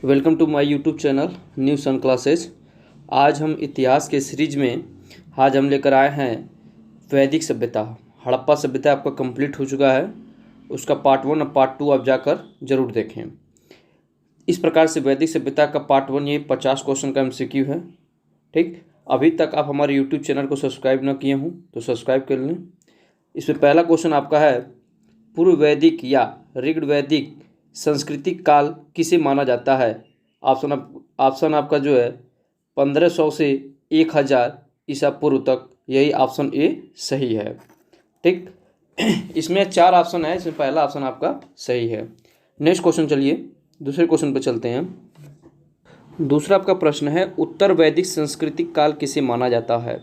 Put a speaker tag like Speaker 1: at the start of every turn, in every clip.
Speaker 1: Welcome to my YouTube channel new sun classes. आज हम इतिहास के सीरीज में आज हम लेकर आए हैं वैदिक सभ्यता। हड़प्पा सभ्यता आपका कंप्लीट हो चुका है, उसका पार्ट 1 और पार्ट 2 आप जाकर ज़रूर देखें। इस प्रकार से वैदिक सभ्यता का पार्ट 1 ये 50 क्वेश्चन का MCQ है। ठीक, अभी तक आप हमारे यूट्यूब चैनल को सब्सक्राइब न किए हों तो सब्सक्राइब कर लें। इसमें पहला क्वेश्चन आपका है, पूर्व वैदिक या ऋग्वैदिक सांस्कृतिक काल किसे माना जाता है? ऑप्शन आपका जो है 1500 से 1000 ईसा पूर्व तक, यही ऑप्शन ए सही है। ठीक, इसमें 4 ऑप्शन है, इसमें पहला ऑप्शन आपका सही है। नेक्स्ट क्वेश्चन, चलिए दूसरे क्वेश्चन पर चलते हैं। दूसरा आपका प्रश्न है, उत्तर वैदिक सांस्कृतिक काल किसे माना जाता है?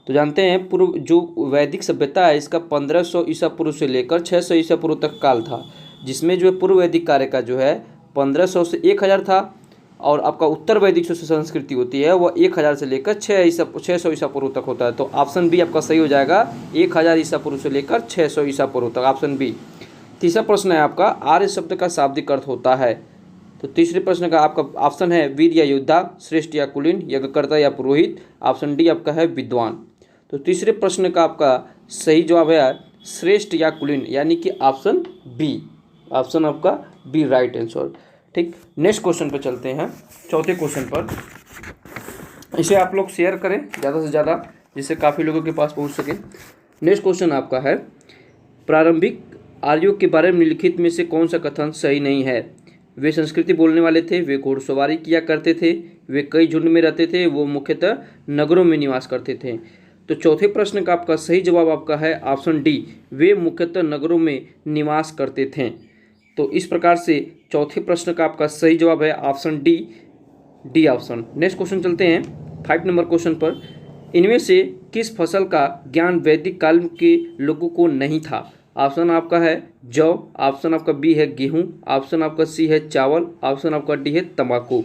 Speaker 1: तो जानते हैं पूर्व जो वैदिक सभ्यता है इसका 1500 ईसा पूर्व से लेकर 600 ईसा पूर्व तक काल था, जिसमें जो है पूर्व वैदिक कार्य का जो है 1500 से 1000 था, और आपका उत्तर वैदिक जो संस्कृति होती है वह 1000 से लेकर 600 ईसा पूर्व तक होता है। तो ऑप्शन बी आपका सही हो जाएगा, 1000 ईसा पूर्व से लेकर 600 ईसा पूर्व तक, ऑप्शन बी। तीसरा प्रश्न है आपका, आर्य शब्द का शाब्दिक अर्थ होता है? तो तीसरे प्रश्न का आपका ऑप्शन है वीर या योद्धा, श्रेष्ठ या कुलीन, यज्ञकर्ता या पुरोहित, ऑप्शन डी आपका है विद्वान। तो तीसरे प्रश्न का आपका सही जवाब है श्रेष्ठ या कुलीन, यानी कि ऑप्शन बी, ऑप्शन आपका बी राइट आंसर। ठीक, नेक्स्ट क्वेश्चन पर चलते हैं, चौथे क्वेश्चन पर। इसे आप लोग शेयर करें ज़्यादा से ज़्यादा, जिससे काफ़ी लोगों के पास पहुंच सके। नेक्स्ट क्वेश्चन आपका है, प्रारंभिक आर्यों के बारे में निम्नलिखित में से कौन सा कथन सही नहीं है? वे संस्कृति बोलने वाले थे, वे घोड़सवारी किया करते थे, वे कई झुंड में रहते थे, वो मुख्यतः नगरों में निवास करते थे। तो चौथे प्रश्न का आपका सही जवाब आपका है ऑप्शन डी, वे मुख्यतः नगरों में निवास करते थे। तो इस प्रकार से चौथे प्रश्न का आपका सही जवाब है option D, D option. Next question चलते हैं 5 नंबर क्वेश्चन पर। इनमें से किस फसल का ज्ञान वैदिक काल के लोगों को नहीं था? ऑप्शन आपका है जौ, ऑप्शन आपका बी है गेहूं, ऑप्शन आपका सी है चावल, ऑप्शन आपका डी है तंबाकू।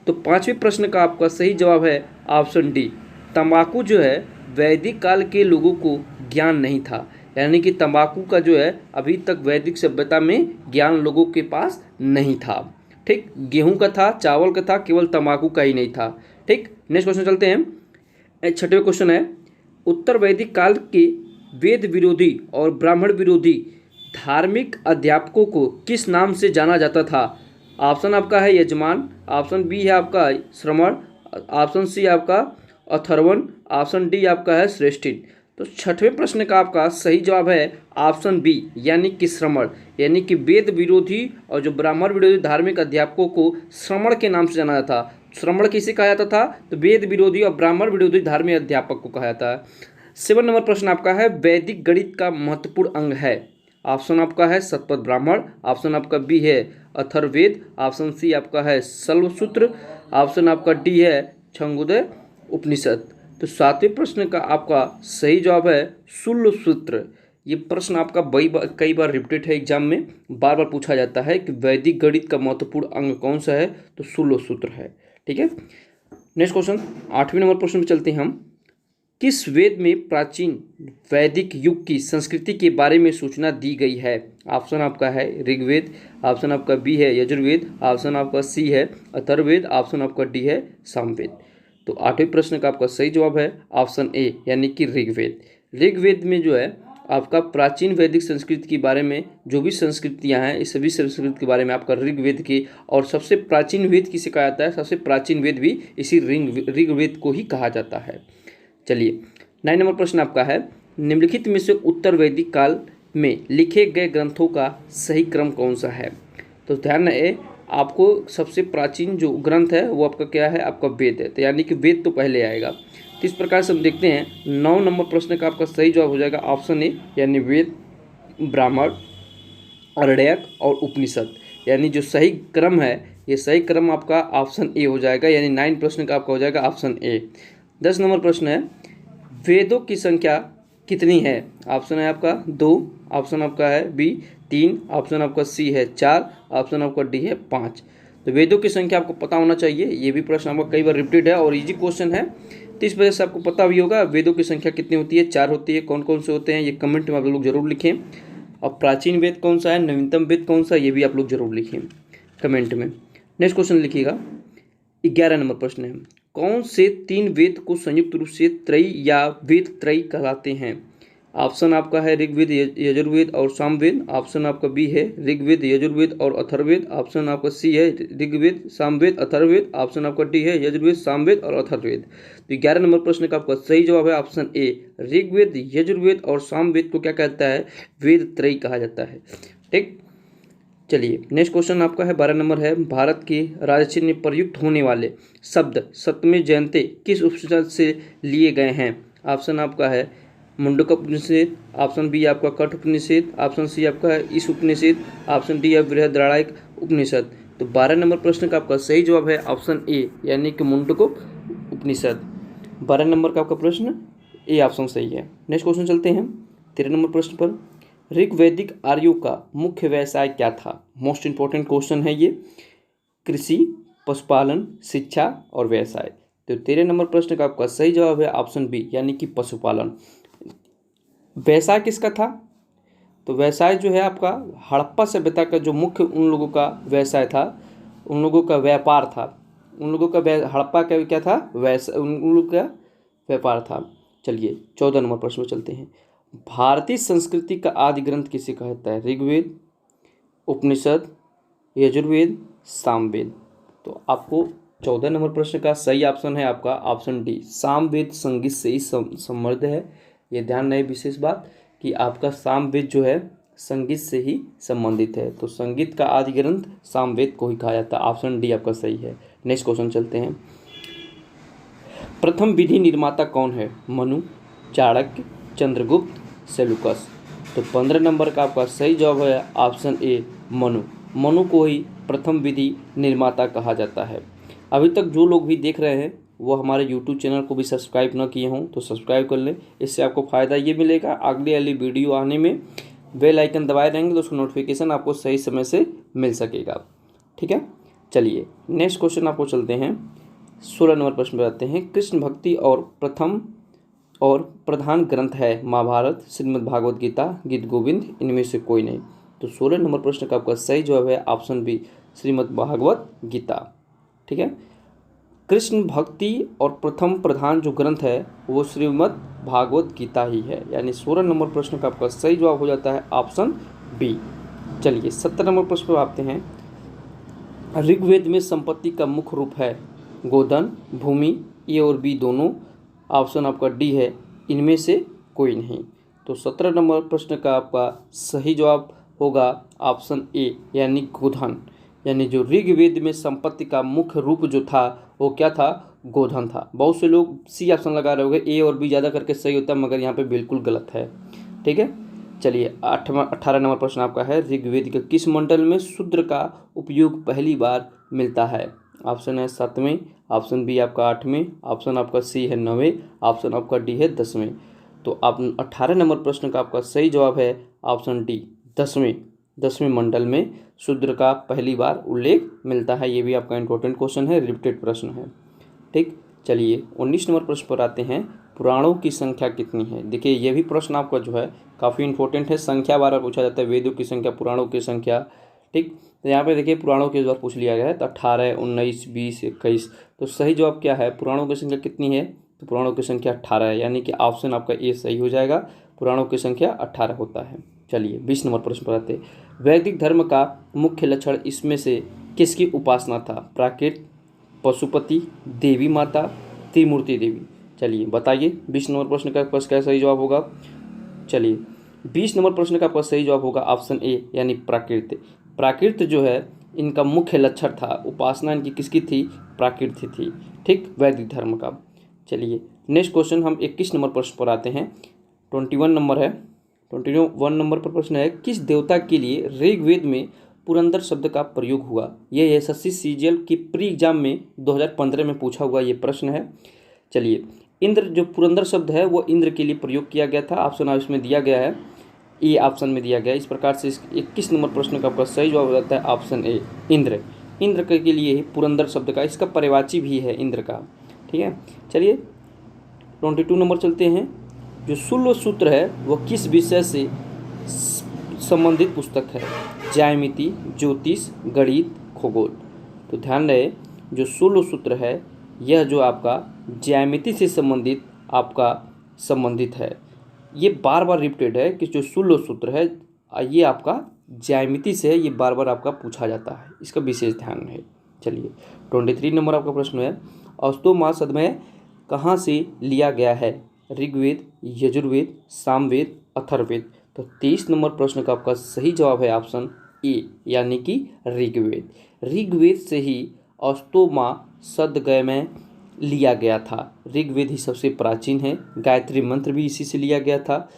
Speaker 1: तो पांचवें प्रश्न का आपका सही जवाब है ऑप्शन डी, तंबाकू जो है वैदिक काल के लोगों को ज्ञान नहीं था, यानी कि तंबाकू का जो है अभी तक वैदिक सभ्यता में ज्ञान लोगों के पास नहीं था। ठीक, गेहूं का था, चावल का था, केवल तंबाकू का ही नहीं था। ठीक, नेक्स्ट क्वेश्चन चलते हैं। छठवें क्वेश्चन है, उत्तर वैदिक काल के वेद विरोधी और ब्राह्मण विरोधी धार्मिक अध्यापकों को किस नाम से जाना जाता था? ऑप्शन आपका है यजमान, ऑप्शन बी है आपका श्रमण, ऑप्शन सी आपका अथर्वण, ऑप्शन डी आपका है श्रेष्ठिन। तो छठवें प्रश्न का आपका सही जवाब है ऑप्शन बी, यानी कि श्रमण, यानी कि वेद विरोधी और जो ब्राह्मण विरोधी धार्मिक अध्यापकों को श्रमण के नाम से जाना जाता था। श्रमण किसे कहा जाता था? तो वेद विरोधी और ब्राह्मण विरोधी धार्मिक अध्यापक को कहा जाता है। 7 नंबर प्रश्न आपका है, वैदिक गणित का महत्वपूर्ण अंग है? ऑप्शन आपका है शतपथ ब्राह्मण, ऑप्शन आपका बी है अथर्ववेद, ऑप्शन सी आपका है शल्वसूत्र, ऑप्शन आपका डी है छंदोग्य उपनिषद। तो 7वें प्रश्न का आपका सही जवाब है शल्वसूत्र। ये प्रश्न आपका कई बार रिपीटेड है, एग्जाम में बार बार पूछा जाता है कि वैदिक गणित का महत्वपूर्ण अंग कौन सा है? तो शल्वसूत्र है। ठीक है, नेक्स्ट क्वेश्चन 8वें नंबर प्रश्न में चलते हैं हम। किस वेद में प्राचीन वैदिक युग की संस्कृति के बारे में सूचना दी गई है? ऑप्शन आपका है ऋग्वेद, ऑप्शन आपका बी है यजुर्वेद, ऑप्शन आपका सी है अथर्ववेद, ऑप्शन आपका डी है सामवेद। तो 8वें प्रश्न का आपका सही जवाब है ऑप्शन ए, यानी कि ऋग्वेद। ऋग्वेद में जो है आपका प्राचीन वैदिक संस्कृति के बारे में जो भी संस्कृतियां हैं, इस सभी संस्कृति के बारे में आपका ऋग्वेद की, और सबसे प्राचीन वेद किसे कहा जाता है? सबसे प्राचीन वेद भी इसी ऋग्वेद को ही कहा जाता है। चलिए 9 नंबर प्रश्न आपका है, निम्नलिखित में से उत्तर वैदिक काल में लिखे गए ग्रंथों का सही क्रम कौन सा है? तो ध्यान रहे, आपको सबसे प्राचीन जो ग्रंथ है वो आपका क्या है? आपका वेद है, तो यानी कि वेद तो पहले आएगा। तो इस प्रकार से हम देखते हैं 9 नंबर प्रश्न का आपका सही जवाब हो जाएगा ऑप्शन ए, यानी वेद, ब्राह्मण, आरण्यक और उपनिषद, यानी जो सही क्रम है ये सही क्रम आपका ऑप्शन ए हो जाएगा, यानी 9 प्रश्न का आपका हो जाएगा ऑप्शन ए। 10 नंबर प्रश्न है, वेदों की संख्या कितनी है? ऑप्शन है आपका 2, ऑप्शन आपका है बी 3, ऑप्शन आपका सी है 4, ऑप्शन आपका डी है 5। तो वेदों की संख्या आपको पता होना चाहिए, ये भी प्रश्न आपका कई बार रिपीटेड है और इजी क्वेश्चन है, तो इस वजह से आपको पता भी होगा वेदों की संख्या कितनी होती है। 4 होती है, कौन कौन से होते हैं ये कमेंट में आप लोग जरूर लिखें। और प्राचीन वेद कौन सा है, नवीनतम वेद कौन सा, ये भी आप लोग जरूर लिखें कमेंट में। नेक्स्ट क्वेश्चन लिखिएगा, 11 नंबर प्रश्न है, कौन से 3 वेद को संयुक्त रूप से त्रयी या वेद त्रयी कहलाते हैं? ऑप्शन आपका है ऋग्वेद, यजुर्वेद और सामवेद। ऑप्शन आपका बी है ऋग्वेद, यजुर्वेद और अथर्ववेद। ऑप्शन आपका सी है ऋग्वेद, सामवेद, अथर्ववेद। ऑप्शन आपका डी है यजुर्वेद, सामवेद और अथर्ववेद। तो 11 नंबर प्रश्न का आपका सही जवाब है ऑप्शन ए, ऋग्वेद, यजुर्वेद और सामवेद को क्या कहता है? वेद त्रयी कहा जाता है। ठीक, चलिए नेक्स्ट क्वेश्चन आपका है 12 नंबर है, भारत की राजचिन्ह में प्रयुक्त होने वाले शब्द सप्तमी जयंती किस उपनिषद से लिए गए हैं? ऑप्शन आपका है मुंडक उपनिषद। ऑप्शन बी आपका कठ उपनिषद। ऑप्शन सी आपका है ईश उपनिषद। ऑप्शन डी है बृहदारण्यक उपनिषद। तो 12 नंबर प्रश्न का आपका सही जवाब है ऑप्शन ए, यानी कि मुंडक उपनिषद। 12 नंबर का आपका प्रश्न ए ऑप्शन सही है। नेक्स्ट क्वेश्चन चलते हैं 13 नंबर प्रश्न पर, ऋग्वैदिक आर्यों का मुख्य व्यवसाय क्या था? मोस्ट इंपॉर्टेंट क्वेश्चन है ये, कृषि, पशुपालन, शिक्षा और व्यवसाय। तो 13 नंबर प्रश्न का आपका सही जवाब है ऑप्शन बी, यानी कि पशुपालन। व्यवसाय किसका था? तो व्यवसाय जो है आपका हड़प्पा सभ्यता का जो मुख्य उन लोगों का व्यवसाय था, उन लोगों का व्यापार था, उन लोगों का हड़प्पा का क्या था? व्यवसाय, उन लोगों का व्यापार था। चलिए 14 नंबर प्रश्न में चलते हैं, भारतीय संस्कृति का आदि ग्रंथ किसे कहता है? ऋग्वेद, उपनिषद, यजुर्वेद, सामवेद। तो आपको 14 नंबर प्रश्न का सही ऑप्शन है आपका ऑप्शन डी, सामवेद संगीत से ही समृद्ध है। ये ध्यान रहे विशेष बात कि आपका सामवेद जो है संगीत से ही संबंधित है, तो संगीत का आदि ग्रंथ सामवेद को ही कहा जाता है। ऑप्शन डी आपका सही है। नेक्स्ट क्वेश्चन चलते हैं, प्रथम विधि निर्माता कौन है? मनु, चाणक्य, चंद्रगुप्त, सेलुकस। तो 15 नंबर का आपका सही जवाब है ऑप्शन ए, मनु। मनु को ही प्रथम विधि निर्माता कहा जाता है। अभी तक जो लोग भी देख रहे हैं वो हमारे यूट्यूब चैनल को भी सब्सक्राइब न किए हों तो सब्सक्राइब कर लें। इससे आपको फ़ायदा ये मिलेगा, अगली वाली वीडियो आने में बेल आइकन दबाए रहेंगे तो उसका नोटिफिकेशन आपको सही समय से मिल सकेगा। ठीक है, चलिए नेक्स्ट क्वेश्चन आपको चलते हैं 16 नंबर प्रश्न पर आते हैं, कृष्ण भक्ति और प्रथम और प्रधान ग्रंथ है महाभारत, श्रीमद् भागवत गीता, गीत गोविंद, इनमें से कोई नहीं। तो 16 नंबर प्रश्न का आपका सही जवाब है ऑप्शन बी, श्रीमद् भागवत गीता। ठीक है, कृष्ण भक्ति और प्रथम प्रधान जो ग्रंथ है वो श्रीमद् भागवत गीता ही है, यानी 16 नंबर प्रश्न का आपका सही जवाब हो जाता है ऑप्शन बी। चलिए 17 नंबर प्रश्न पर आते हैं, ऋग्वेद में संपत्ति का मुख्य रूप है गोधन, भूमि, ए और बी दोनों। ऑप्शन आपका डी है इनमें से कोई नहीं। तो 17 नंबर प्रश्न का आपका सही जवाब होगा ऑप्शन ए, यानी गोधन। यानी जो ऋग्वेद में संपत्ति का मुख्य रूप जो था वो क्या था? गोधन था। बहुत से लोग सी ऑप्शन लगा रहे होंगे, ए और बी ज़्यादा करके सही होता है, मगर यहाँ पे बिल्कुल गलत है। ठीक है, चलिए 18 नंबर प्रश्न आपका है, ऋग्वेद के किस मंडल में शूद्र का उपयोग पहली बार मिलता है? ऑप्शन है 7वें, ऑप्शन बी आपका 8वें, ऑप्शन आपका सी है 9वें, ऑप्शन आपका डी है 10वें। तो आप 18 नंबर प्रश्न का आपका सही जवाब है ऑप्शन डी, 10वें मंडल में शूद्र का पहली बार उल्लेख मिलता है। ये भी आपका इंपॉर्टेंट क्वेश्चन है, रिपीटेड प्रश्न है। ठीक, चलिए 19 नंबर प्रश्न पर आते हैं, पुराणों की संख्या कितनी है? देखिए ये भी प्रश्न आपका जो है काफ़ी इंपॉर्टेंट है, संख्या बार पूछा जाता है, वेदों की संख्या, पुराणों की संख्या। ठीक, तो यहाँ पे देखिए पुराणों के द्वारा पूछ लिया गया है, तो 18, 19, 20, 21। तो सही जवाब क्या है? पुराणों की संख्या कितनी है? तो पुराणों की संख्या 18 है, यानी कि ऑप्शन आपका ए सही हो जाएगा, पुराणों की संख्या 18 होता है। चलिए 20 नंबर प्रश्न पर आते हैं, वैदिक धर्म का मुख्य लक्षण इसमें से किसकी उपासना था? प्राकृत, पशुपति, देवी माता, त्रिमूर्ति देवी। चलिए बताइए 20 नंबर प्रश्न का क्या सही जवाब होगा? चलिए 20 नंबर प्रश्न का आपका सही जवाब होगा ऑप्शन ए, यानी प्राकृत। प्राकृत जो है इनका मुख्य लक्षण था, उपासना इनकी किसकी थी? प्राकृत थी। ठीक, वैदिक धर्म का। चलिए नेक्स्ट क्वेश्चन हम 21 नंबर प्रश्न पर आते हैं, 21 नंबर है, 21 नंबर पर प्रश्न है, किस देवता के लिए ऋग्वेद में पुरंदर शब्द का प्रयोग हुआ? ये एसएससी सीजीएल की प्री एग्जाम में 2015 में पूछा हुआ ये प्रश्न है। चलिए इंद्र, जो पुरंदर शब्द है वो इंद्र के लिए प्रयोग किया गया था। ऑप्शन इसमें दिया गया है, ए ऑप्शन में दिया गया। इस प्रकार से 21 नंबर प्रश्न का आपका सही जवाब हो जाता है ऑप्शन ए, इंद्र। इंद्र के लिए ही पुरंदर शब्द का, इसका पर्यायवाची भी है इंद्र का। ठीक है, चलिए 22 नंबर चलते हैं, जो शुल्ब सूत्र है वो किस विषय से संबंधित पुस्तक है? ज्यामिति, ज्योतिष, गणित, खगोल। तो ध्यान रहे जो शूल सूत्र है यह जो आपका ज्यामिति से संबंधित आपका संबंधित है। ये बार बार रिपीटेड है कि जो शूल सूत्र है ये आपका ज्यामिति से है, ये बार बार आपका पूछा जाता है, इसका विशेष ध्यान है। चलिए 23 नंबर आपका प्रश्न है, अस्तोमासदमय कहाँ से लिया गया है? ऋग्वेद, यजुर्वेद, सामवेद, अथर्ववेद। तो 23 नंबर प्रश्न का आपका सही जवाब है ऑप्शन ए यानी कि ऋग्वेद। ऋग्वेद से ही अस्तोमासदमय लिया गया था। ऋग्वेद ही सबसे प्राचीन है, गायत्री मंत्र भी इसी से लिया गया था,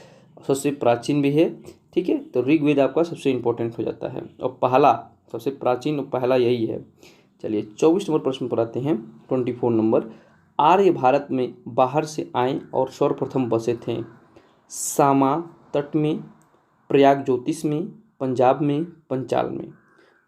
Speaker 1: सबसे प्राचीन भी है। ठीक है, तो ऋग्वेद आपका सबसे इम्पोर्टेंट हो जाता है और पहला सबसे प्राचीन और पहला यही है। चलिए 24 नंबर प्रश्न पर आते हैं। 24 नंबर, आर्य भारत में बाहर से आए और सर्वप्रथम बसे थे। सामा तट में, प्रयाग ज्योतिष में, पंजाब में, पंचाल में।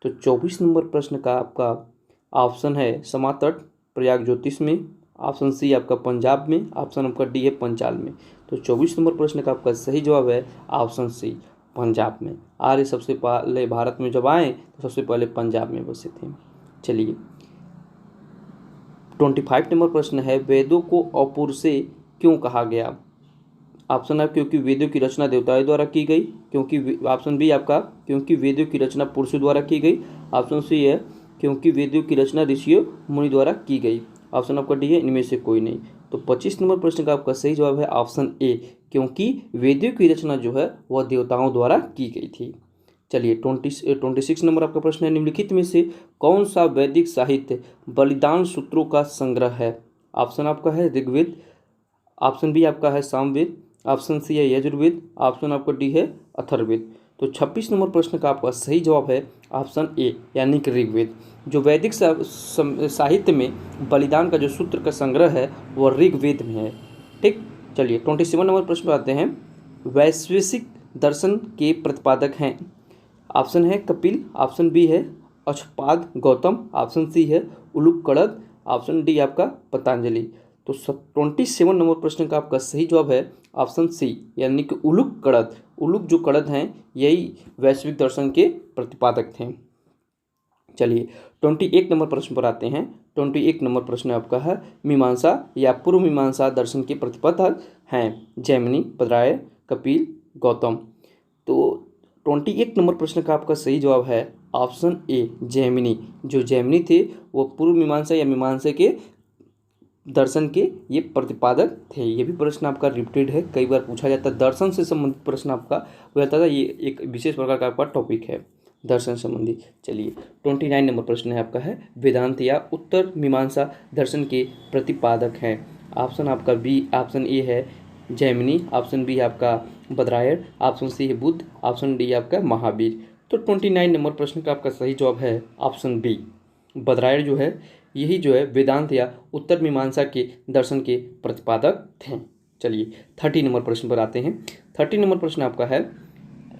Speaker 1: तो 24 नंबर प्रश्न का आपका ऑप्शन है सामा तट, प्रयाग ज्योतिष में, ऑप्शन सी आपका पंजाब में, ऑप्शन आपका डी है पंचाल में। तो 24 नंबर प्रश्न का आपका सही जवाब है ऑप्शन सी पंजाब में। आर्य सबसे पहले भारत में जब आए तो सबसे पहले पंजाब में बसे थे। चलिए 25 नंबर प्रश्न है, वेदों को अपूर्व से क्यों कहा गया? ऑप्शन है क्योंकि वेदों की रचना देवताओं द्वारा की गई, क्योंकि ऑप्शन बी आपका क्योंकि वेदों की रचना पुरुषों द्वारा की गई, ऑप्शन सी है क्योंकि वेदों की रचना ऋषियों मुनि द्वारा की गई, ऑप्शन आपका डी है इनमें से कोई नहीं। तो 25 नंबर प्रश्न का आपका सही जवाब है ऑप्शन ए क्योंकि वेदों की रचना जो है वह देवताओं द्वारा की गई थी। चलिए 26 नंबर आपका प्रश्न है, निम्नलिखित में से कौन सा वैदिक साहित्य बलिदान सूत्रों का संग्रह है? ऑप्शन आपका है ऋग्वेद, ऑप्शन बी आपका है सामवेद, ऑप्शन सी है यजुर्वेद, ऑप्शन आपका डी है अथर्ववेद। तो 26 नंबर प्रश्न का आपका सही जवाब है ऑप्शन ए यानी कि ऋग्वेद। जो वैदिक साहित्य में बलिदान का जो सूत्र का संग्रह है वह ऋग्वेद में है। ठीक, चलिए 27 नंबर प्रश्न पर आते हैं। वैश्विक दर्शन के प्रतिपादक हैं। ऑप्शन है कपिल, ऑप्शन बी है अक्षपाद गौतम, ऑप्शन सी है उलूकगणद, ऑप्शन डी आपका पतंजलि। तो 27 नंबर प्रश्न का आपका सही जवाब है ऑप्शन सी यानी कि उलूकगणद। उलूक जो कणद हैं यही वैश्विक दर्शन के प्रतिपादक थे। चलिए 21 नंबर प्रश्न पर आते हैं। 21 नंबर प्रश्न आपका है, मीमांसा या पूर्व मीमांसा दर्शन के प्रतिपादक हैं जैमिनी, बद्रायण, कपिल, गौतम। तो 21 नंबर प्रश्न का आपका सही जवाब है ऑप्शन ए जैमिनी। जो जैमिनी थे वो पूर्व मीमांसा या मीमांसा के दर्शन के ये प्रतिपादक थे। ये भी प्रश्न आपका रिपीटेड है, कई बार पूछा जाता है। दर्शन से संबंधित प्रश्न आपका हो जाता था, ये एक विशेष प्रकार का आपका टॉपिक है दर्शन संबंधी। चलिए 29 नंबर प्रश्न है आपका है, वेदांत या उत्तर मीमांसा दर्शन के प्रतिपादक हैं। ऑप्शन आपका बी, ऑप्शन ए है जैमिनी, ऑप्शन बी आपका बद्रायण, ऑप्शन सी है बुद्ध, ऑप्शन डी आपका महावीर। तो 29 नंबर प्रश्न का आपका सही जवाब है ऑप्शन बी बद्रायण जो है यही जो है वेदांत या उत्तर मीमांसा के दर्शन के प्रतिपादक थे। चलिए 30 नंबर प्रश्न पर आते हैं। 30 नंबर प्रश्न आपका है,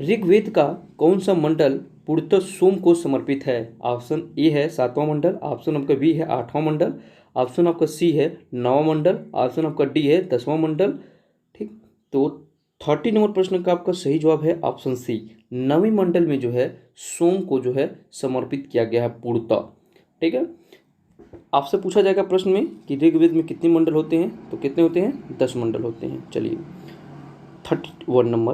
Speaker 1: ऋग्वेद का कौन सा मंडल पूर्णतः सोम को समर्पित है? ऑप्शन ए है 7वां मंडल, ऑप्शन आपका बी है 8वां मंडल, ऑप्शन आपका सी है 9वां मंडल, ऑप्शन आपका डी है 10वां मंडल। ठीक, तो 30 नंबर प्रश्न का आपका सही जवाब है ऑप्शन सी 9वें मंडल में जो है सोम को जो है समर्पित किया गया है पूर्णतः। ठीक है, आपसे पूछा जाएगा प्रश्न में कि ऋग्वेद में कितने मंडल होते हैं, तो कितने होते हैं? 10 मंडल होते हैं। चलिए 31 नंबर,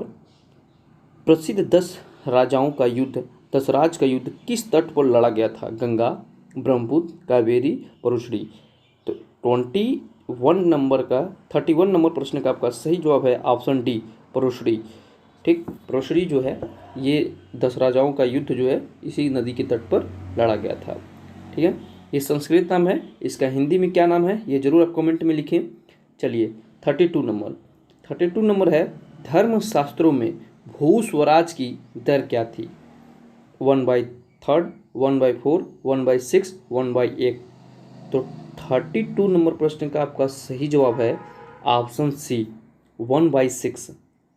Speaker 1: प्रसिद्ध 10 राजाओं का युद्ध, दशराज का युद्ध किस तट पर लड़ा गया था? गंगा, ब्रह्मपुत्र, कावेरी, परुशरी। तो 31 नंबर प्रश्न का आपका सही जवाब है ऑप्शन डी परुशरी। ठीक, परुशरी जो है ये 10 राजाओं का युद्ध जो है इसी नदी के तट पर लड़ा गया था। ठीक है, ये संस्कृत नाम है, इसका हिंदी में क्या नाम है ये जरूर आप कमेंट में लिखें। चलिए 32 नंबर है, धर्मशास्त्रों में भू स्वराज की दर क्या थी? 1/3, 1/4, 1/6, 1/8। तो 32 नंबर प्रश्न का आपका सही जवाब है ऑप्शन सी 1/6।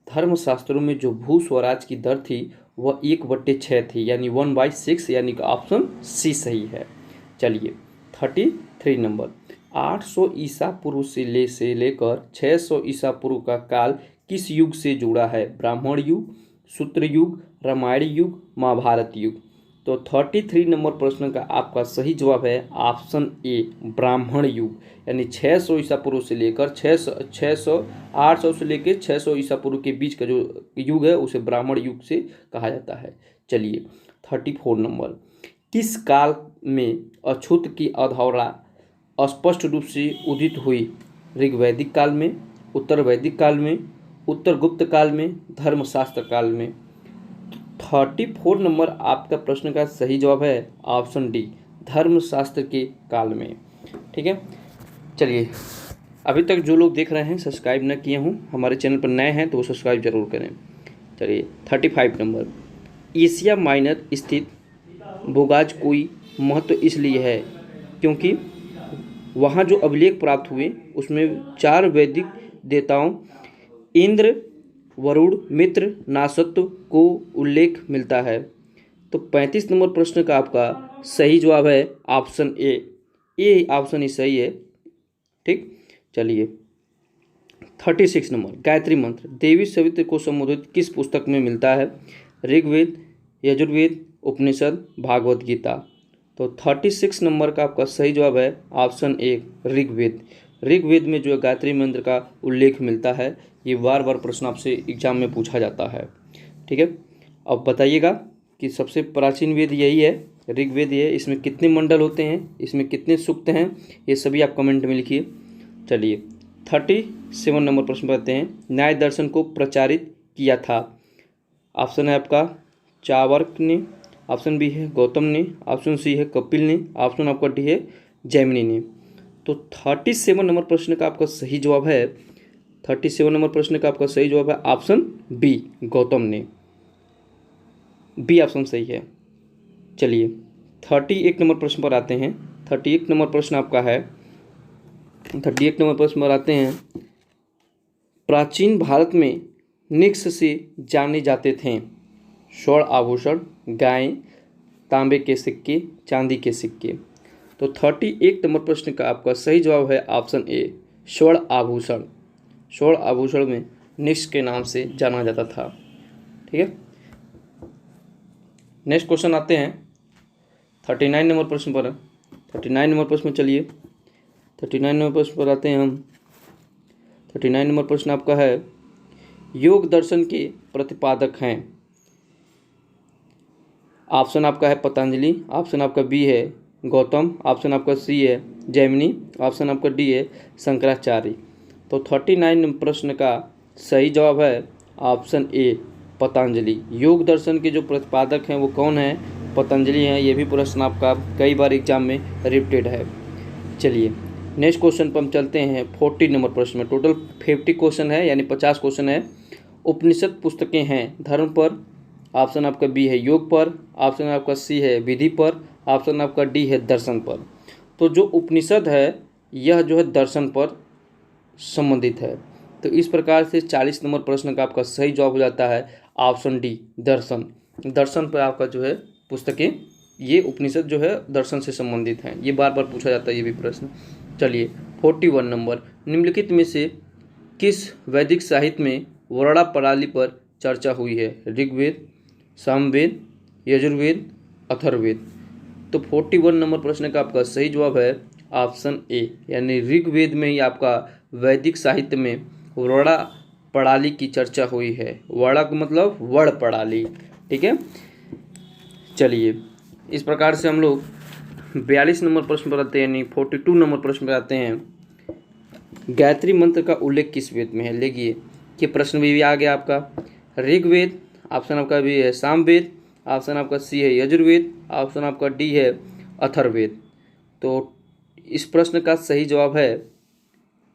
Speaker 1: धर्मशास्त्रों में जो भू स्वराज की दर थी वह 1/6 थी, यानी 1/6, यानी कि ऑप्शन सी सही है। चलिए 33 नंबर, 800 ईसा पूर्व से लेकर 600 ईसा पूर्व का काल किस युग से जुड़ा है? ब्राह्मण युग, सूत्र युग, रामायण युग, महाभारत युग। तो 33 नंबर प्रश्न का आपका सही जवाब है ऑप्शन ए ब्राह्मण युग, यानी 600 ईसा पूर्व से लेकर 800 से लेकर 600 ईसा पूर्व के बीच का जो युग है उसे ब्राह्मण युग से कहा जाता है। चलिए 34 नंबर, किस काल में अछूत की अवधारणा स्पष्ट रूप से उदित हुई? ऋग्वैदिक काल में, उत्तर वैदिक काल में, उत्तर गुप्त काल में, धर्मशास्त्र काल में? 34 नंबर आपका प्रश्न का सही जवाब है ऑप्शन डी धर्मशास्त्र के काल में। ठीक है, चलिए अभी तक जो लोग देख रहे हैं सब्सक्राइब न किए हों, हमारे चैनल पर नए हैं तो वो सब्सक्राइब जरूर करें। चलिए 35 नंबर, एशिया माइनर स्थित बोगाज कोई महत्व इसलिए है क्योंकि वहाँ जो अभिलेख प्राप्त हुए उसमें 4 वैदिक देवताओं इंद्र, वरुण, मित्र, नासत्व को उल्लेख मिलता है। तो 35 नंबर प्रश्न का आपका सही जवाब है ऑप्शन ए ऑप्शन ही सही है। ठीक, चलिए 36 नंबर, गायत्री मंत्र देवी सवित्र को संबोधित किस पुस्तक में मिलता है? ऋग्वेद, यजुर्वेद, उपनिषद, भागवत गीता? तो 36 नंबर का आपका सही जवाब है ऑप्शन ए ऋग्वेद। ऋग्वेद में जो है गायत्री मंत्र का उल्लेख मिलता है। ये बार बार प्रश्न आपसे एग्जाम में पूछा जाता है। ठीक है, अब बताइएगा कि सबसे प्राचीन वेद यही है, ऋग्वेद है। इसमें कितने मंडल होते हैं, इसमें कितने सूक्त हैं, ये सभी आप कमेंट में लिखिए। चलिए 37 नंबर प्रश्न बताते हैं, न्याय दर्शन को प्रचारित किया था? ऑप्शन है आपका चाणक्य ने, ऑप्शन बी है गौतम ने, ऑप्शन सी है कपिल ने, ऑप्शन आपका डी है जैमिनी ने। तो 37 नंबर प्रश्न का आपका सही जवाब है 37 नंबर प्रश्न का आपका सही जवाब है ऑप्शन बी गौतम ने, बी ऑप्शन सही है। चलिए 38 नंबर प्रश्न पर आते हैं। 38 नंबर प्रश्न आपका है, 38 नंबर प्रश्न पर आते हैं, प्राचीन भारत में निक्ष से जाने जाते थे स्वर्ण आभूषण, गाय, तांबे के सिक्के, चांदी के सिक्के? तो 38 नंबर प्रश्न का आपका सही जवाब है ऑप्शन ए स्वर्ण आभूषण। स्वर्ण आभूषण में निक्ष के नाम से जाना जाता था। ठीक है, नेक्स्ट क्वेश्चन आते हैं 39 नंबर प्रश्न पर। 39 नंबर प्रश्न में चलिए 39 नंबर प्रश्न पर आते हैं हम। 39 नंबर प्रश्न आपका है, योग दर्शन के प्रतिपादक हैं? ऑप्शन आपका है पतंजलि, ऑप्शन आपका बी है गौतम, ऑप्शन आपका सी है जैमिनी, ऑप्शन आपका डी है शंकराचार्य। तो 39 प्रश्न का सही जवाब है ऑप्शन ए पतंजलि। योग दर्शन के जो प्रतिपादक हैं वो कौन है? पतंजलि हैं। ये भी प्रश्न आपका कई बार एग्जाम में रिपीटेड है। चलिए नेक्स्ट क्वेश्चन पर हम चलते हैं 40 नंबर प्रश्न में। टोटल 50 क्वेश्चन है, यानी 50 क्वेश्चन है। उपनिषद पुस्तकें हैं धर्म पर, ऑप्शन आपका बी है योग पर, ऑप्शन आपका सी है विधि पर, ऑप्शन आपका डी है दर्शन पर। तो जो उपनिषद है यह जो है दर्शन पर संबंधित है। तो इस प्रकार से 40 नंबर प्रश्न का आपका सही जवाब हो जाता है ऑप्शन डी दर्शन। दर्शन पर आपका जो है पुस्तकें, ये उपनिषद जो है दर्शन से संबंधित हैं। ये बार बार पूछा जाता है ये भी प्रश्न। चलिए 41 नंबर, निम्नलिखित में से किस वैदिक साहित्य में वर्णा प्रणाली पर चर्चा हुई है? ऋग्वेद, सामवेद, यजुर्वेद, अथर्ववेद? तो 41 नंबर प्रश्न का आपका सही जवाब है ऑप्शन ए, यानी ऋग्वेद में ही आपका वैदिक साहित्य में वर्णा प्रणाली की चर्चा हुई है। वर्णा का मतलब वर्ण प्रणाली। ठीक है, चलिए इस प्रकार से हम लोग 42 नंबर प्रश्न पर आते हैं, यानी 42 नंबर प्रश्न पर आते हैं, गायत्री मंत्र का उल्लेख किस वेद में है? देखिए कि प्रश्न भी आ गया आपका, ऋग्वेद, ऑप्शन आपका भी है सामवेद, ऑप्शन आपका सी है यजुर्वेद, ऑप्शन आपका डी है अथर्ववेद। तो इस प्रश्न का सही जवाब है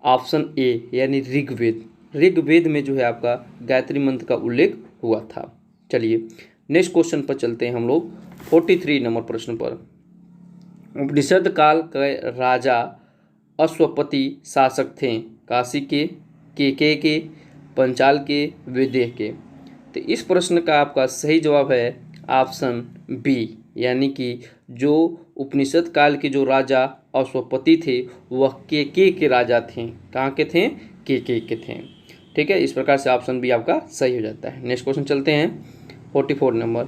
Speaker 1: ऑप्शन ए, यानी ऋग्वेद। ऋग्वेद में जो है आपका गायत्री मंत्र का उल्लेख हुआ था। चलिए नेक्स्ट क्वेश्चन पर चलते हैं हम लोग 43 नंबर प्रश्न पर। उपनिषद काल के राजा अश्वपति शासक थे काशी के, पंचाल के, विदेह के? तो इस प्रश्न का आपका सही जवाब है ऑप्शन बी, यानी कि जो उपनिषद काल के जो राजा अश्वपति थे वह के राजा थे। कहाँ के थे? के थे। ठीक है, इस प्रकार से ऑप्शन बी आपका सही हो जाता है। नेक्स्ट क्वेश्चन चलते हैं 44 नंबर।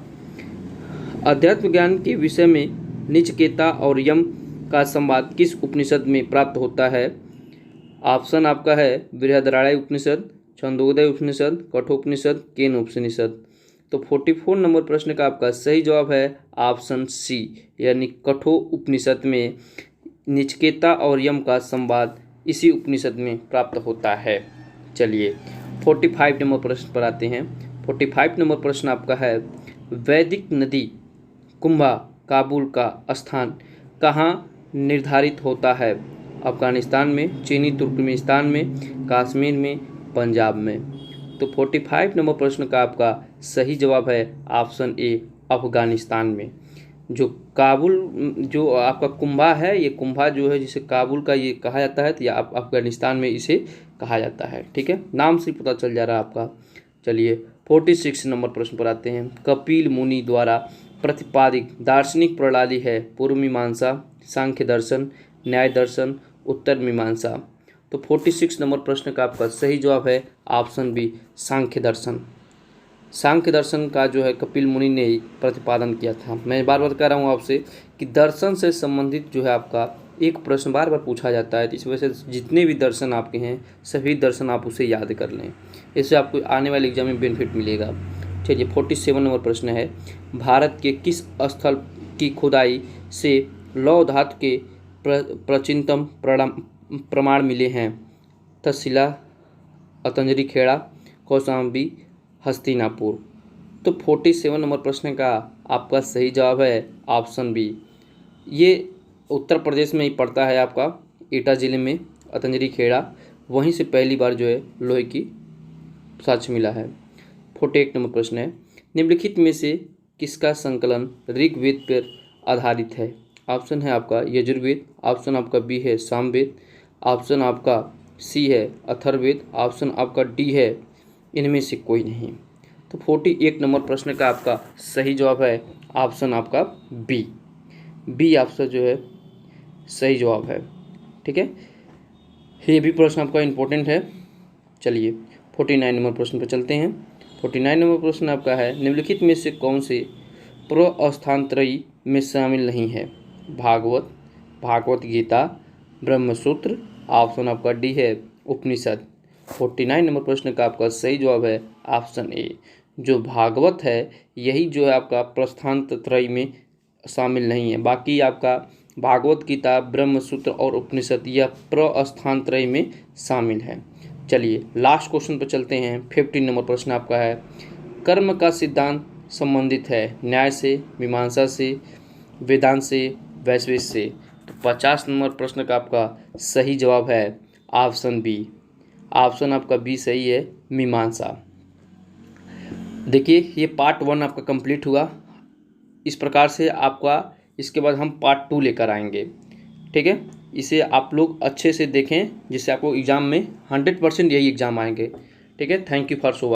Speaker 1: अध्यात्म ज्ञान के विषय में नचिकेता और यम का संवाद किस उपनिषद में प्राप्त होता है? ऑप्शन आपका है बृहदारण्यक उपनिषद, छंदोदय उपनिषद, कठोपनिषद, केन उपनिषद। तो 44 नंबर प्रश्न का आपका सही जवाब है ऑप्शन सी, यानी कठो उपनिषद में नचिकेता और यम का संवाद इसी उपनिषद में प्राप्त होता है। चलिए 45 नंबर प्रश्न पर आते हैं। 45 नंबर प्रश्न आपका है, वैदिक नदी कुंभा काबुल का स्थान कहाँ निर्धारित होता है? अफगानिस्तान में, चीनी तुर्कमेनिस्तान में, कश्मीर में, पंजाब में। तो 45 नंबर प्रश्न का आपका सही जवाब है ऑप्शन ए, अफगानिस्तान में। जो काबुल जो आपका कुंभा है, ये कुंभा जो है जिसे काबुल का ये कहा जाता है, तो या अफगानिस्तान में इसे कहा जाता है। ठीक है, नाम से पता चल जा रहा है आपका। चलिए 46 नंबर प्रश्न पर आते हैं। कपिल मुनि द्वारा प्रतिपादित दार्शनिक प्रणाली है पूर्व मीमांसा, सांख्य दर्शन, न्याय दर्शन, उत्तर मीमांसा। तो 46 नंबर प्रश्न का आपका सही जवाब है ऑप्शन बी, सांख्य दर्शन। सांख्य दर्शन का जो है कपिल मुनि ने ही प्रतिपादन किया था। मैं बार बार कह रहा हूँ आपसे कि दर्शन से संबंधित जो है आपका एक प्रश्न बार बार पूछा जाता है, तो इस वजह से जितने भी दर्शन आपके हैं सभी दर्शन आप उसे याद कर लें, इससे आपको आने वाले एग्जाम में बेनिफिट मिलेगा। चलिए 47 नंबर प्रश्न है, भारत के किस स्थल की खुदाई से लौह धातु के प्राचीनतम प्रमाण मिले हैं? तक्षशिला, अतंजरी खेड़ा, कौशाम्बी, हस्तिनापुर। तो 47 नंबर प्रश्न का आपका सही जवाब है ऑप्शन बी। ये उत्तर प्रदेश में ही पड़ता है आपका, एटा जिले में अतंजरी खेड़ा, वहीं से पहली बार जो है लोहे की साक्ष्य मिला है। 48 नंबर प्रश्न है, निम्नलिखित में से किसका संकलन ऋग्वेद पर आधारित है? ऑप्शन है आपका यजुर्वेद, ऑप्शन आपका बी है सामवेद, ऑप्शन आपका सी है अथर्ववेद, ऑप्शन आपका डी है इनमें से कोई नहीं। तो 48 नंबर प्रश्न का आपका सही जवाब है ऑप्शन आपका बी। बी ऑप्शन जो है सही जवाब है। ठीक है, ये भी प्रश्न आपका इम्पोर्टेंट है। चलिए 49 नंबर प्रश्न पर चलते हैं। 49 नंबर प्रश्न आपका है, निम्नलिखित में से कौन से प्रस्थानत्रयी में शामिल नहीं है? भागवत, भागवत गीता, ब्रह्मसूत्र, ऑप्शन आपका डी है उपनिषद। 49 नंबर प्रश्न का आपका सही जवाब है ऑप्शन ए, जो भागवत है यही जो है आपका प्रस्थानत्रयी में शामिल नहीं है। बाकी आपका भागवत गीता, ब्रह्मसूत्र और उपनिषद यह प्रस्थानत्रयी में शामिल है। चलिए लास्ट क्वेश्चन पर चलते हैं। 50 नंबर प्रश्न आपका है, कर्म का सिद्धांत संबंधित है न्याय से, मीमांसा से, वेदांत से, वैशेषिक से। तो 50 नंबर प्रश्न का आपका सही जवाब है ऑप्शन बी। ऑप्शन आपका बी सही है, मीमांसा। देखिए ये पार्ट 1 आपका कंप्लीट हुआ। इस प्रकार से आपका इसके बाद हम पार्ट 2 लेकर आएंगे। ठीक है, इसे आप लोग अच्छे से देखें जिससे आपको एग्ज़ाम में 100% यही एग्ज़ाम आएंगे। ठीक है, थैंक यू फॉर सो